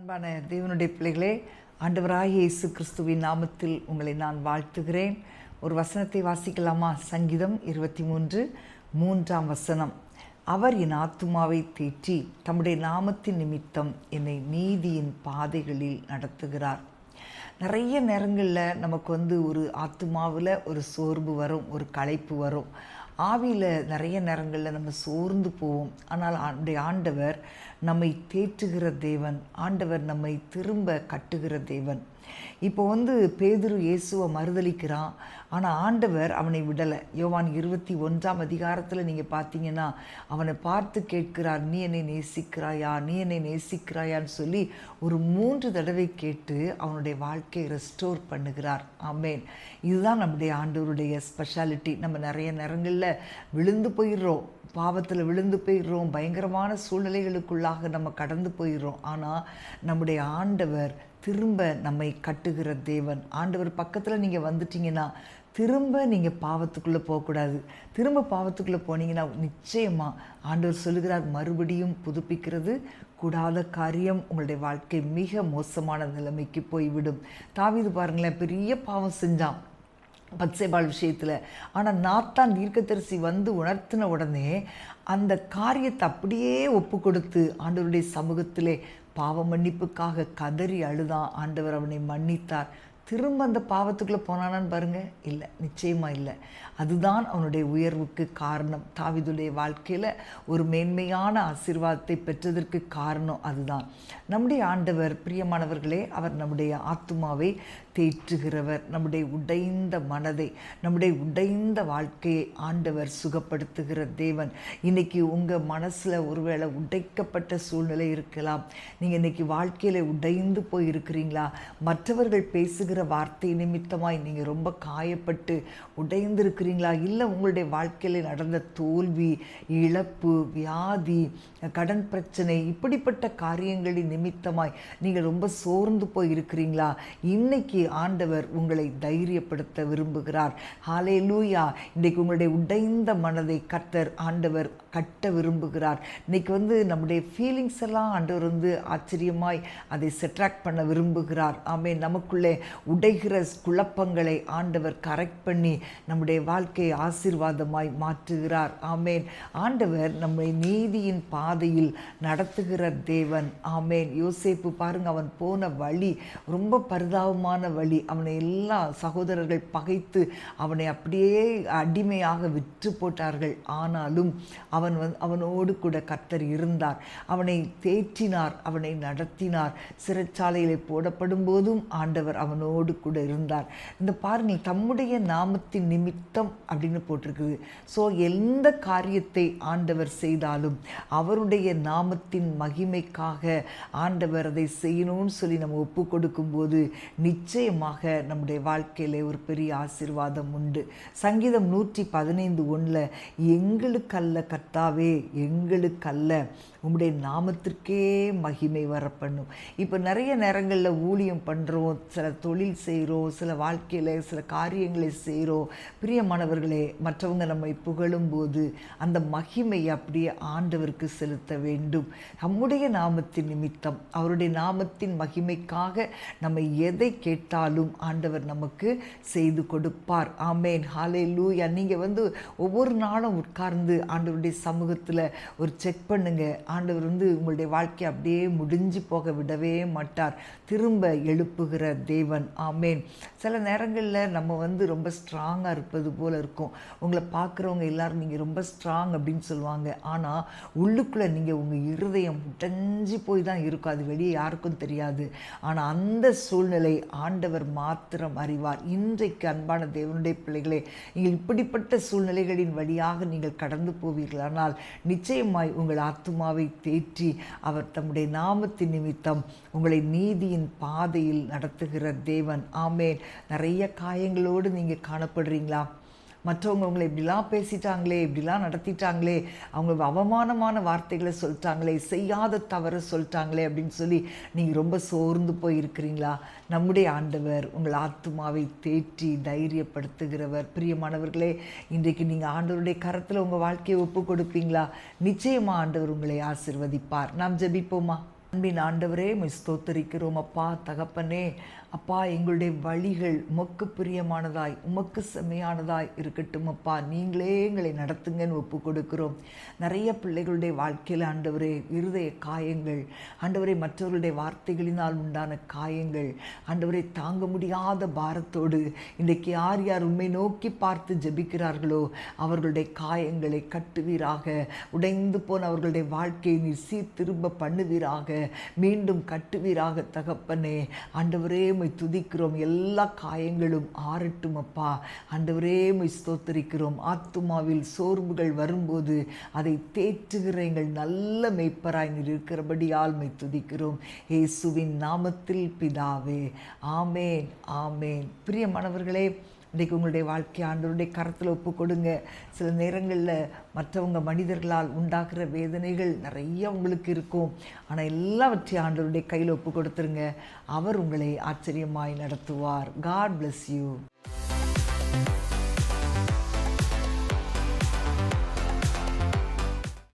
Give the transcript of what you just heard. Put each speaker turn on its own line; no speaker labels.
அன்பான தேவனுடைய பிள்ளைகளே, ஆண்டவராகிய இயேசு கிறிஸ்துவின் நாமத்தில் உங்களை நான் வாழ்த்துகிறேன். ஒரு வசனத்தை வாசிக்கலாமா? சங்கீதம் 23:3 அவர் என் ஆத்துமாவை தேற்றி தம்முடைய நாமத்தின் நிமித்தம் என்னை நீதியின் பாதைகளில் நடத்துகிறார். நிறைய நேரங்களில் நமக்கு ஒரு ஆத்துமாவில் ஒரு சோர்வு வரும், ஒரு களைப்பு வரும். ஆவியில் நிறைய நேரங்களில் நம்ம சோர்ந்து போவோம். ஆனால் ஆண்டவர் நம்மை தேற்றுகிற தேவன், ஆண்டவர் நம்மை திரும்ப கட்டுகிற தேவன். இப்போ பேதுரு இயேசுவை மறுதலிக்கிறான், ஆனால் ஆண்டவர் அவனை விடலை. யோவான் 21 நீங்கள் பார்த்தீங்கன்னா அவனை பார்த்து கேட்கிறார், நீ என்னை நேசிக்கிறாயா, நீ என்னை நேசிக்கிறாயான்னு சொல்லி ஒரு 3 தடவை கேட்டு அவனுடைய வாழ்க்கையை ரெஸ்டோர் பண்ணுகிறார். ஆமேன். இதுதான் நம்முடைய ஆண்டவருடைய ஸ்பெஷாலிட்டி. நம்ம நிறைய நேரங்களில் விழுந்து போயிடுறோம், பாவத்தில் விழுந்து போயிடுறோம், பயங்கரமான சூழ்நிலைகளுக்குள்ளாக நம்ம கடந்து போயிடுறோம். ஆனால் நம்முடைய ஆண்டவர் திரும்ப நம்மை கட்டுகிற தேவன். ஆண்டவர் பக்கத்தில் நீங்கள் வந்துட்டீங்கன்னா திரும்ப நீங்கள் பாவத்துக்குள்ளே போகக்கூடாது. திரும்ப பாவத்துக்குள்ளே போனீங்கன்னா நிச்சயமாக ஆண்டவர் சொல்லுகிறார், மறுபடியும் புதுப்பிக்கிறது கூடாத காரியம். உங்களுடைய வாழ்க்கை மிக மோசமான நிலைமைக்கு போய்விடும். தாவீது பாருங்களேன், பெரிய பாவம் செஞ்சான் பத்சேபாள் விஷயத்தில். ஆனால் நாத்தான் தீர்க்கதரிசி உணர்த்தின உடனே அந்த காரியத்தை அப்படியே ஒப்பு கொடுத்து ஆண்டவருடைய சமூகத்திலே பாவ மன்னிப்புக்காக கதறி அழுதான். ஆண்டவர் அவனை மன்னித்தார். திரும்ப அந்த பாவத்துக்குள்ளே போனானான்னு பாருங்கள், இல்லை, நிச்சயமாக இல்லை. அதுதான் அவனுடைய உயர்வுக்கு காரணம். தாவீதுடைய வாழ்க்கையில் ஒரு மேன்மையான ஆசீர்வாதத்தை பெற்றதற்கு காரணம் அதுதான். நம்முடைய ஆண்டவர் பிரியமானவர்களே, அவர் நம்முடைய ஆத்துமாவை தேற்றுகிறவர். நம்முடைய உடைந்த மனதை, நம்முடைய உடைந்த வாழ்க்கையை ஆண்டவர் சுகப்படுத்துகிற தேவன். இன்றைக்கி உங்கள் மனசில் ஒருவேளை உடைக்கப்பட்ட சூழ்நிலை இருக்கலாம். நீங்கள் இன்றைக்கி வாழ்க்கையில் உடைந்து போய் இருக்கிறீங்களா? மற்றவர்கள் பேசுகிற வார்த்தை நிமித்தமாய் நீங்கள் ரொம்ப காயப்பட்டு உடைந்திருக்கிறீங்களா? இல்லை உங்களுடைய வாழ்க்கையில் நடந்த தோல்வி, இழப்பு, வியாதி, கடன் பிரச்சனை, இப்படிப்பட்ட காரியங்களின் நிமித்தமாய் நீங்கள் ரொம்ப சோர்ந்து போய் இருக்கிறீங்களா? இன்னைக்கு ஆண்டவர் உங்களை தைரியப்படுத்த விரும்புகிறார். ஹல்லேலூயா. இன்றைக்கு உங்களுடைய உடைந்த மனதை கர்த்தர் ஆண்டவர் கட்ட விரும்புகிறார். இன்னைக்கு நம்முடைய ஃபீலிங்ஸ் எல்லாம் ஆண்டவர் ஆச்சரியமாய் அதை செட்ராக்ட் பண்ண விரும்புகிறார். ஆமென். நமக்குள்ளே உடைகிற குழப்பங்களை ஆண்டவர் கரெக்ட் பண்ணி நம்முடைய வாழ்க்கையை ஆசீர்வாதமாய் மாற்றுகிறார். ஆமேன். ஆண்டவர் நம்மை நீதியின் பாதையில் நடத்துகிற தேவன். ஆமேன். யோசேப்பு பாருங்க, அவன் போன வழி ரொம்ப பரிதாபமான வழி. அவனை எல்லா சகோதரர்கள் பகைத்து அவனை அப்படியே அடிமையாக விற்று போட்டார்கள். ஆனாலும் அவனோடு கூட கர்த்தர் இருந்தார். அவனை தேற்றினார், அவனை நடத்தினார். சிறைச்சாலையிலே போடப்படும் போதும் ஆண்டவர் அவனோடு கூட இருந்தார். இந்த பாருங்கள், தம்முடைய நாமத்தின் நிமித்தம் அப்படின்னு போட்டிருக்குது. ஸோ எந்த காரியத்தை ஆண்டவர் செய்தாலும் அவருடைய நாமத்தின் மகிமைக்காக ஆண்டவர் அதை செய்யணும்னு சொல்லி நம்ம ஒப்பு கொடுக்கும்போது நிச்சயமாக நம்முடைய வாழ்க்கையில் ஒரு பெரிய ஆசீர்வாதம் உண்டு. சங்கீதம் 115:1 எங்களுக்கல்ல கர்த்தாவே, எங்களுக்கல்ல, உங்களுடைய நாமத்திற்கே மகிமை வர பண்ணும். இப்போ நிறைய நேரங்களில் ஊழியம் பண்ணுறோம், சில தொழில் செய்கிறோம், சில வாழ்க்கையில் சில காரியங்களை செய்கிறோம். பிரியமானவர்களே, மற்றவங்க நம்மை புகழும்போது அந்த மகிமையை அப்படியே ஆண்டவருக்கு செலுத்த வேண்டும். நம்முடைய நாமத்தின் நிமித்தம், அவருடைய நாமத்தின் மகிமைக்காக நம்ம எதை கேட்டாலும் ஆண்டவர் நமக்கு செய்து கொடுப்பார். ஆமேன். ஹல்லேலூயா. நீங்கள் ஒவ்வொரு நாளும் உட்கார்ந்து ஆண்டவருடைய சமூகத்தில் ஒரு செக் பண்ணுங்க. ஆண்டவர் உங்களுடைய வாழ்க்கையை அப்படியே முடிஞ்சு போக விடவே மாட்டார். திரும்ப எழுப்புகிற தேவன். ஆமேன். சில நேரங்களில் நம்ம ரொம்ப ஸ்ட்ராங்காக இருப்பது போல் இருக்கும். உங்களை பார்க்குறவங்க எல்லாரும் நீங்கள் ரொம்ப ஸ்ட்ராங் அப்படின்னு சொல்லுவாங்க. ஆனால் உள்ளுக்குள்ளே நீங்கள் உங்கள் இருதயம் உடைஞ்சு போய் தான் இருக்கும். அது வெளியே யாருக்கும் தெரியாது. ஆனால் அந்த சூழ்நிலை ஆண்டவர் மாத்திரம் அறிவார். இன்றைக்கு அன்பான தேவனுடைய பிள்ளைகளே, நீங்கள் இப்படிப்பட்ட சூழ்நிலைகளின் வழியாக நீங்கள் கடந்து போவீர்களானால் நிச்சயமாய் உங்கள் ஆத்துமாவை தேற்றி அவர் தம்முடைய நாமத்தின் நிமித்தம் உங்களை நீதியின் பாதையில் நடத்துகிற தேவன். ஆமேன். நிறைய காயங்களோடு நீங்கள் காணப்படுறீங்களா? மற்றவங்க உங்களை இப்படிலாம் பேசிட்டாங்களே, இப்படிலாம் நடத்திட்டாங்களே, அவங்க அவமானமான வார்த்தைகளை சொல்லிட்டாங்களே, செய்யாத தவறு சொல்லிட்டாங்களே அப்படின்னு சொல்லி நீங்கள் ரொம்ப சோர்ந்து போயிருக்கிறீங்களா? நம்முடைய ஆண்டவர் உங்கள் ஆத்துமாவை தேற்றி தைரியப்படுத்துகிறவர். பிரியமானவர்களே, இன்றைக்கு நீங்கள் ஆண்டவருடைய கரத்தில் உங்கள் வாழ்க்கையை ஒப்பு கொடுப்பீங்களா? நிச்சயமாக ஆண்டவர் உங்களை ஆசீர்வதிப்பார். நாம் ஜெபிப்போமா? அன்பின் ஆண்டவரே உம்மை ஸ்தோத்தரிக்கிறோம் அப்பா. தகப்பனே அப்பா, எங்களுடைய வழிகள் உமக்கு பிரியமானதாய் உமக்கு செம்மையானதாய் இருக்கட்டும் அப்பா. நீங்களே எங்களை நடத்துங்கன்னு ஒப்பு கொடுக்கிறோம். நிறைய பிள்ளைகளுடைய வாழ்க்கையில் ஆண்டவரே இருதய காயங்கள், ஆண்டவரே மற்றவர்களுடைய வார்த்தைகளினால் உண்டான காயங்கள், ஆண்டவரே தாங்க முடியாத பாரத்தோடு இன்றைக்கு யார் யார் உம்மை நோக்கி பார்த்து ஜெபிக்கிறார்களோ அவர்களுடைய காயங்களை கட்டுவீராக. உடைந்து போன அவர்களுடைய வாழ்க்கையை நீர் திரும்ப பண்ணுவீராக, மீண்டும் கட்டுவீராக தகப்பனே. ஆண்டவரே உம்மை துதிக்கிறோம். எல்லா காயங்களும் ஆறட்டும் அப்பா. ஆண்டவரே உம்மை ஸ்தோத்தரிக்கிறோம். ஆத்துமாவில் சோர்வுகள் வரும்போது அதை தேற்றுகிற எங்கள் நல்ல மேய்ப்பராய் நீர் இருக்கிறபடியால் உம்மை துதிக்கிறோம். இயேசுவின் நாமத்தில் பிதாவே, ஆமேன் ஆமேன். பிரியமானவர்களே, இன்றைக்கு உங்களுடைய வாழ்க்கை ஆண்டவருடைய கரத்தில் ஒப்பு கொடுங்க. சில நேரங்களில் மற்றவங்க மனிதர்களால் உண்டாகிற வேதனைகள் நிறைய உங்களுக்கு இருக்கும். ஆனால் எல்லாவற்றையும் ஆண்டவருடைய கையில் ஒப்பு கொடுத்துருங்க. அவர் உங்களை ஆச்சரியமாய் நடத்துவார். God bless you.